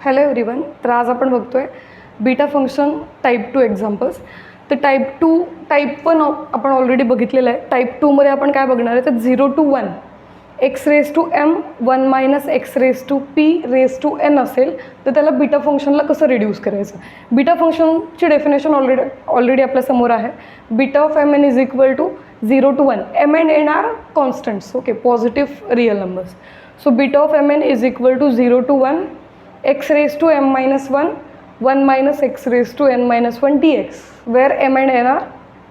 Hello everyone. तर आज आपण बघतोय बीटा फंक्शन टाईप 2 एक्झाम्पल्स. तर टाईप 1 आपण ऑलरेडी बघितलेलं आहे. टाईप 2मध्ये आपण काय बघणार आहे तर 0 to 1 x raise to m 1 minus x raise to p raise to n असेल तर त्याला बीटा फंक्शनला कसं रिड्यूस करायचं. बीटा फंक्शनची डेफिनेशन ऑलरेडी आपल्यासमोर आहे. Beta of mn is equal to 0 to 1. mn n are constants, okay, positive real numbers. So beta of mn is equal to 0 to 1 x raised to m minus 1 1 minus x raised to n minus 1 dx where m and n are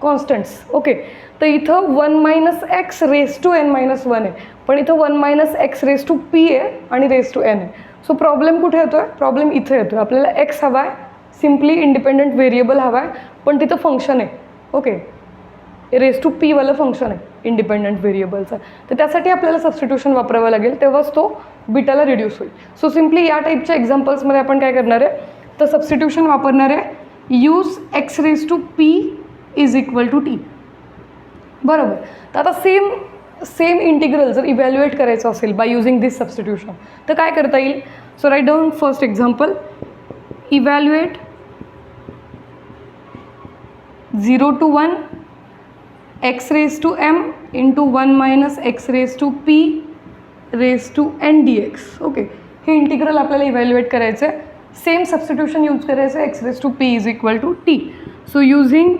constants. Okay, तर इथं 1 minus x raised to n minus 1 आहे, पण इथं 1 minus x raised to p आहे आणि raised to n आहे. So problem कुठे येतो आहे? प्रॉब्लेम इथे येतो आहे. आपल्याला x हवा आहे, सिम्पली इंडिपेंडंट व्हेरिएबल हवा आहे, पण तिथं फंक्शन आहे. ओके, रेज टू पी वालं फंक्शन आहे इंडिपेंडंट व्हेरिएबलचं. तर त्यासाठी आपल्याला सबस्टिट्यूशन वापरावं लागेल, तेव्हाच तो बीटाला रिड्यूस होईल. सो सिम्पली या टाईपच्या एक्झाम्पल्समध्ये आपण काय करणार आहे तर सबस्टिट्यूशन वापरणार आहे. Use x raise to p is equal to t. बरोबर. तर आता सेम इंटिग्रल जर इव्हॅल्युएट करायचं असेल बाय युझिंग दिस सबस्टिट्यूशन तर काय करता येईल. So write down first example. Evaluate 0 to 1 x raised to m into 1 minus x raised to p raised to n dx. Okay, हे इंटिग्रल आपल्याला इव्हॅल्युएट करायचं आहे. सेम सबस्टिट्यूशन यूज करायचं आहे. x raised to p is equal to t. So using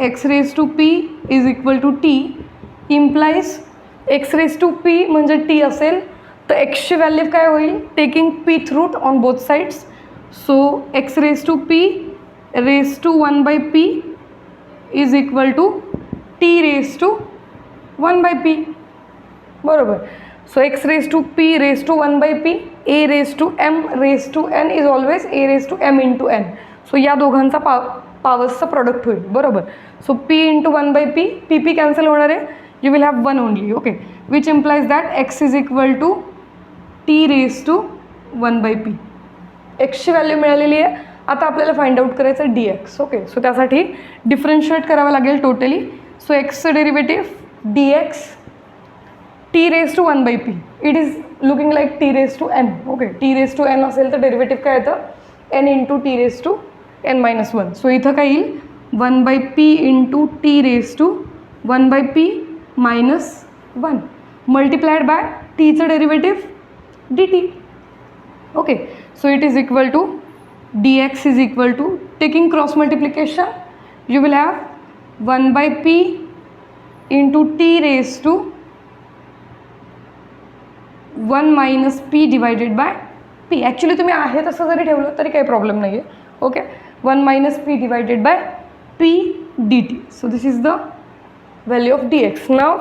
x raised to p is equal to t implies x raised to p म्हणजे t असेल तर xची value काय होईल taking pth root on both sides. So x raised to p raised to 1 by p is equal to t raise to 1 by p. बरोबर. So x raise to p raise to 1 by p, a raise to m raise to n is always a raise to m into n. So या दोघांचा पॉवर्सचा product होईल. बरोबर. So p into 1 by p, p P cancel होणार आहे. You will have 1 only. Okay, which implies that x is equal to t raise to 1 by p. एक्सची value मिळालेली आहे. आता आपल्याला फाइंड आउट करायचं आहे डी एक्स. ओके, सो त्यासाठी डिफरन्शिएट करावं लागेल टोटली. सो एक्सचं derivative d x t raise to 1 by p. It is looking like t raise to n. Okay, t raise to n असेल तर डेरिव्हेटिव्ह काय येतं N into t raise to n minus 1. So इथं काय येईल 1 by p into t raise to 1 by p minus 1 multiplied by टीचं derivative d t. Okay, so it is equal to dx is equal to, taking cross multiplication, you will have 1 by p into t raised to 1 minus p divided by p. Actually तुम्ही आहे तसं जरी ठेवलं तरी काही problem नाही आहे. Okay, 1 minus p divided by p dt. So this is the value of dx. Now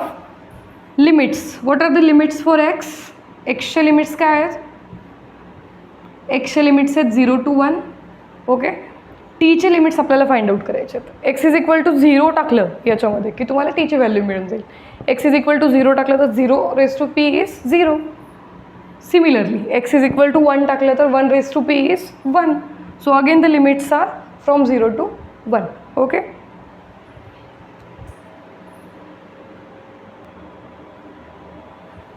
limits. What are the limits for x? xचे लिमिट्स काय आहेत. एक्सचे लिमिट्स आहेत 0 to 1. ओके, टीचे लिमिट्स आपल्याला फाइंड आउट करायचे आहेत. एक्स इज इक्वल टू 0 टाकलं याच्यामध्ये की तुम्हाला टीची व्हॅल्यू मिळून जाईल. एक्स इज इक्वल टू 0 टाकलं तर 0 raise to p is 0. Similarly x is equal to 1 टाकलं तर 1 raise to p is 1. So again the limits are from 0 to 1. Okay,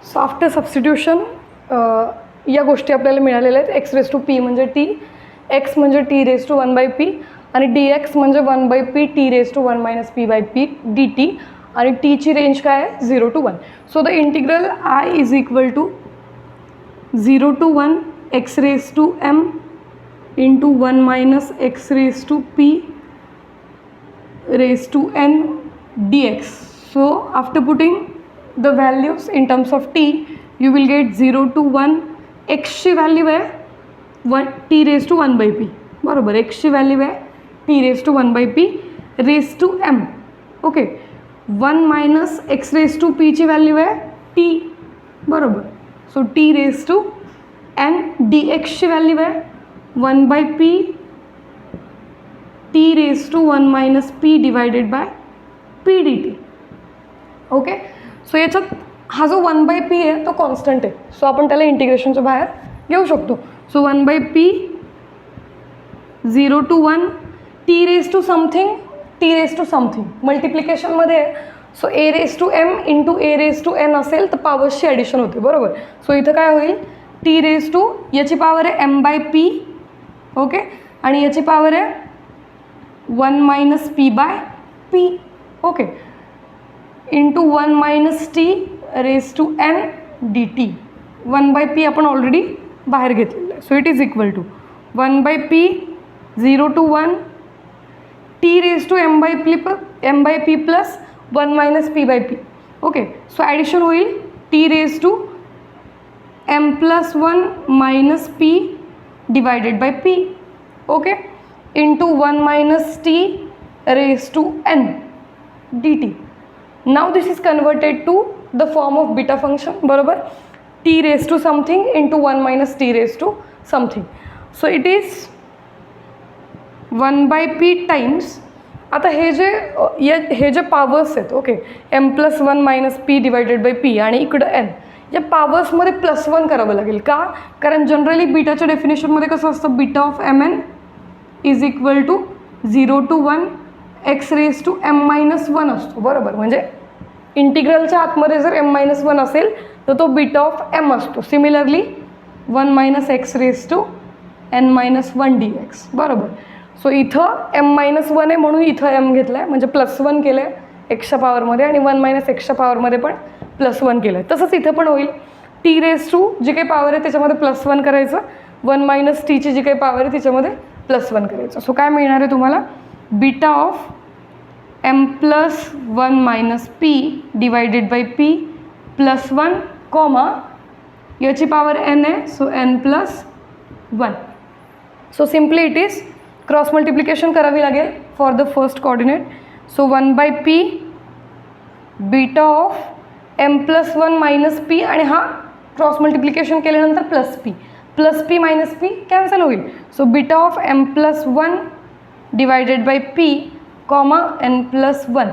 so after substitution या गोष्टी आपल्याला मिळालेल्या आहेत. एक्स रेज टू पी म्हणजे टी, एक्स म्हणजे t raise to 1 by p आणि डी एक्स म्हणजे 1 by p t raise to 1 minus p by p d t आणि टीची रेंज काय आहे 0 to 1. So the integral I is equal to 0 to 1 x raise to m into 1 minus x raise to p raise to n dx. So after putting the values in terms of t you will get 0 to 1. एक्सची value आहे 1 t raise to 1 by p. बरोबर. एक्सची value आहे t raise to 1 by p raise to m. Okay, 1 minus x raise to पीची value आहे t. बरोबर. So t raise to n. D एक्सची value आहे 1 by p t raise to 1 minus p divided by p d t. Okay, so याच्यात हा जो 1 by p आहे तो कॉन्स्टंट आहे. सो आपण त्याला इंटिग्रेशनच्या बाहेर घेऊ शकतो. So 1 by p 0 to 1 t raise to something मल्टिप्लिकेशनमध्ये. So a raise to m into a raise to n असेल तर पॉवर्सची ॲडिशन होते. बरोबर. सो इथं काय होईल टी रेज टू याची पावर आहे m/p, ओके, आणि याची पावर आहे 1 - p/p, okay, into 1 - t raise to n dt. 1/p आपण ऑलरेडी बाहेर घेतलेलं आहे. So it is equal to 1/p 0 to 1 t raise to m/p plus 1 - p/p, okay. So addition होईल t raise to m+1 - p divided by p, okay, into 1 - t raise to n dt. Now this is converted to the form of beta function, बरोबर. t raise to something into 1 - t raise to something. So it is 1/p times, आता हे जे powers आहेत, okay, m+1 - p divided by p आणि इकडं n, या पावर्समध्ये +1 करावं लागेल. का? कारण जनरली बीटाच्या डेफिनेशनमध्ये कसं असतं, beta of mn is equal to 0 to 1 x raise to m-1 असतो, बरोबर. म्हणजे इंटिग्रलच्या आतमध्ये जर m-1 असेल तर तो बीटा ऑफ m असतो. Similarly 1 - x raise to n-1 dx, बरोबर. सो इथं m-1 आहे म्हणून इथं m घेतलं आहे, म्हणजे +1 केलं आहे एक्सच्या पॉवरमध्ये, आणि 1 - एक्सच्या पॉवरमध्ये पण +1 केलं आहे. तसंच इथं पण होईल. टी रेज टू जी काही पॉवर आहे त्याच्यामध्ये +1 करायचं, 1 - टीची जी काही पॉवर आहे त्याच्यामध्ये +1 करायचं. सो काय मिळणार आहे तुम्हाला, beta of m+1 - p divided by p +1 comma याची पॉवर n आहे, so n+1. So simply it is cross multiplication करावी लागेल for the first coordinate. So 1/p beta of m+1 - p, आणि हा क्रॉस मल्टिप्लिकेशन केल्यानंतर +p - p कॅन्सल होईल. So beta of m+1 divided by p comma n+1,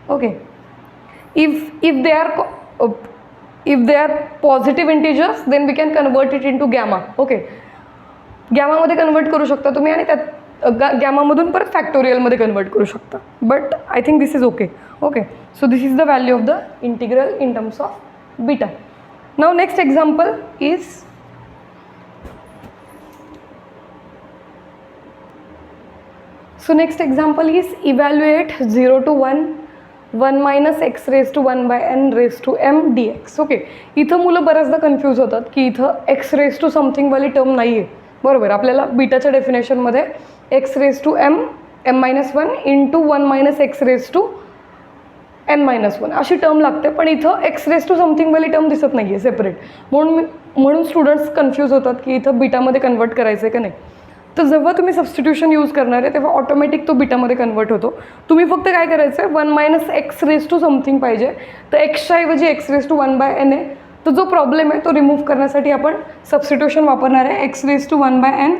okay. If they are positive integers then we can convert it into gamma, okay. गॅमामध्ये convert करू शकता तुम्ही, आणि त्यात गॅमामधून परत फॅक्टोरियलमध्ये कन्वर्ट करू शकता. But I think this is okay, okay. So this is the value of the integral in terms of beta. Now next example is next example is evaluate 0 to 1 - x raised to 1/n raised to m dx, okay. इथं मुलं बऱ्याचदा confuse होतात की इथं x raise to something वाली term नाही आहे, बरोबर. आपल्याला बीटाच्या डेफिनेशनमध्ये x raise to m-1 into 1 - x raise to n-1 अशी टर्म लागते, पण इथं x रेज टू समथिंग वाली टर्म दिसत नाही आहे सेपरेट. म्हणून स्टुडंट्स कन्फ्यूज होतात की इथं बीटामध्ये कन्वर्ट करायचं आहे का नाही. तर जेव्हा तुम्ही सबस्टिट्यूशन यूज करणार आहे तेव्हा ऑटोमॅटिक तो बीटामध्ये कन्वर्ट होतो. तुम्ही फक्त काय करायचं आहे, 1 - x रेज टू समथिंग पाहिजे, तर एक्सच्या ऐवजी x रेज टू 1/n आहे. तर जो प्रॉब्लेम आहे तो रिमूव्ह करण्यासाठी आपण सबस्टिट्यूशन वापरणार आहे, x raise to 1/n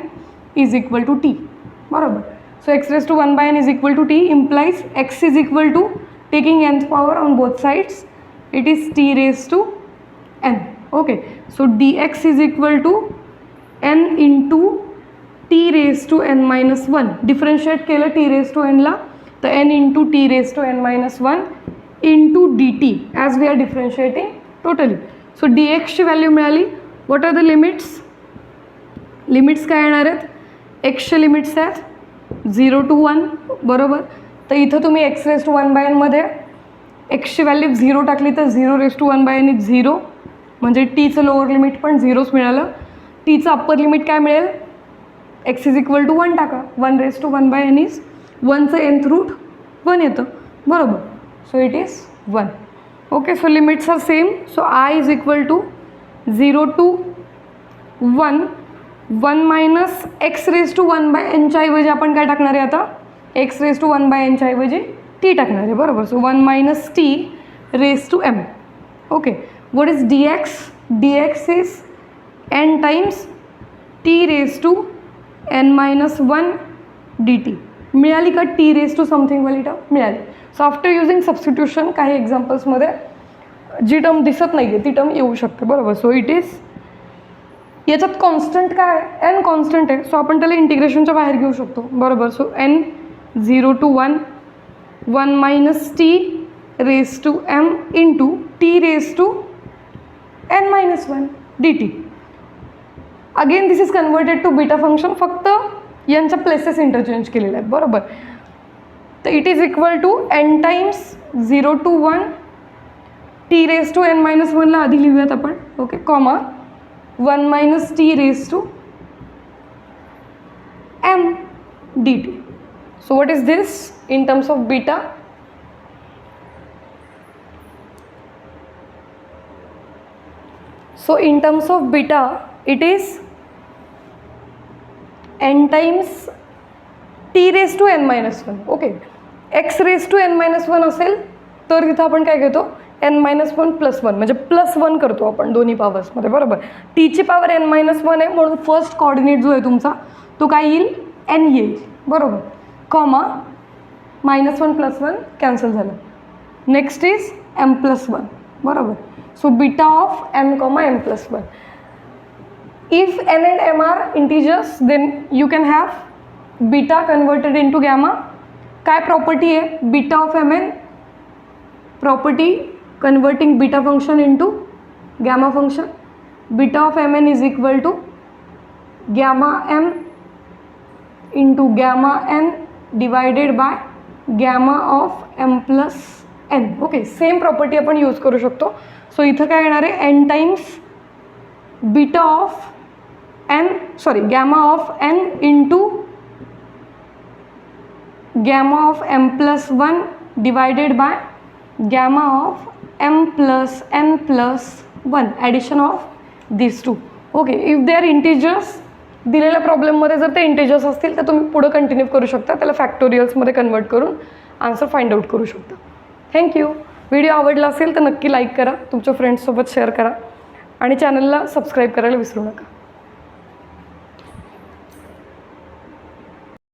is equal to t, बरोबर. So x raise to 1/n is equal to t implies x is equal to taking nth power on both sides, it is t raise to n, okay. So dx is equal to n into t raise to n-1. Differentiate केलं t raise to n ला, तर n into t raise to n-1 into dt as we are differentiating totally. So dxची value मिळाली. What R the limits काय येणार आहेत, एक्सचे limits आहेत 0 to 1, बरोबर. तर इथं तुम्ही x रेज टू 1/n मध्ये एक्सची व्हॅल्यू 0 टाकली तर 0 रेज टू 1/n इज 0, म्हणजे टीचं लोअर लिमिट पण 0च मिळालं. टीचं अप्पर लिमिट काय मिळेल, x इज इक्वल टू 1 टाका, 1 रेज टू 1/n इज 1चं nth रूट 1 येतं, बरोबर. So it is 1, okay. So limits are same. So i is equal to 0 to 1 x raise to 1/nच्या ऐवजी आपण काय टाकणार आहे आता, x रेज टू 1/nच्या ऐवजी t टाकणार आहे, बरोबर. सो 1 - t raise to m, okay. What is dx is n times t raise to n-1 dt. मिळाली का t रेज टू समथिंग वाली टर्म मिळाली. सो आफ्टर युजिंग सबस्टिट्यूशन काही एक्झाम्पल्समध्ये जी टर्म दिसत नाही आहे ती टर्म येऊ शकते, बरोबर. सो इट इज, याच्यात कॉन्स्टंट काय आहे, n कॉन्स्टंट आहे, सो आपण त्याला इंटिग्रेशनच्या बाहेर घेऊ शकतो, बरोबर. So n 0 to 1 - t raise to m into t raise to n-1 dt. Again this is converted to beta function, फक्त यांच्या प्लेसेस इंटरचेंज केलेल्या आहेत, बरोबर. तर it is equal to n times 0 to 1 t raise to n-1ला आधी लिहूयात आपण, okay, comma 1 - t raise to m dt. So what is this in terms of beta? So in terms of beta it is n times t raised to n-1. Okay, x raised to n-1 असेल तर इथं आपण काय घेतो n-1 + 1, म्हणजे +1 करतो आपण दोन्ही पॉवर्समध्ये, बरोबर. t ची पॉवर n-1 आहे म्हणून फर्स्ट कोऑर्डिनेट जो आहे तुमचा तो काय येईल n येईल, बरोबर, कॉमा -1 + 1 कॅन्सल झालं. नेक्स्ट इज m + 1, बरोबर. So beta of m, m + 1. If n and m are integers then you can have beta converted into gamma. काय प्रॉपर्टी आहे beta of mn? Property converting beta function into gamma function. Beta of mn is equal to gamma m into gamma n divided by gamma of m + n. Okay, same property आपण use करू शकतो. So इथं काय येणार आहे n times beta of n, sorry gamma of n into gamma of m + 1 divided by gamma of m + n + 1 addition of this two. Okay, if they are integers, दिलेल्या प्रॉब्लेममध्ये जर ते इंटिजर्स असतील तर तुम्ही पुढं कंटिन्यू करू शकता, त्याला फॅक्टोरियल्समध्ये कन्वर्ट करून आन्सर फाइंड आउट करू शकता. थँक्यू. व्हिडिओ आवडला असेल तर नक्की लाईक करा, तुमच्या फ्रेंड्ससोबत शेअर करा आणि चॅनलला सबस्क्राईब करायला विसरू नका.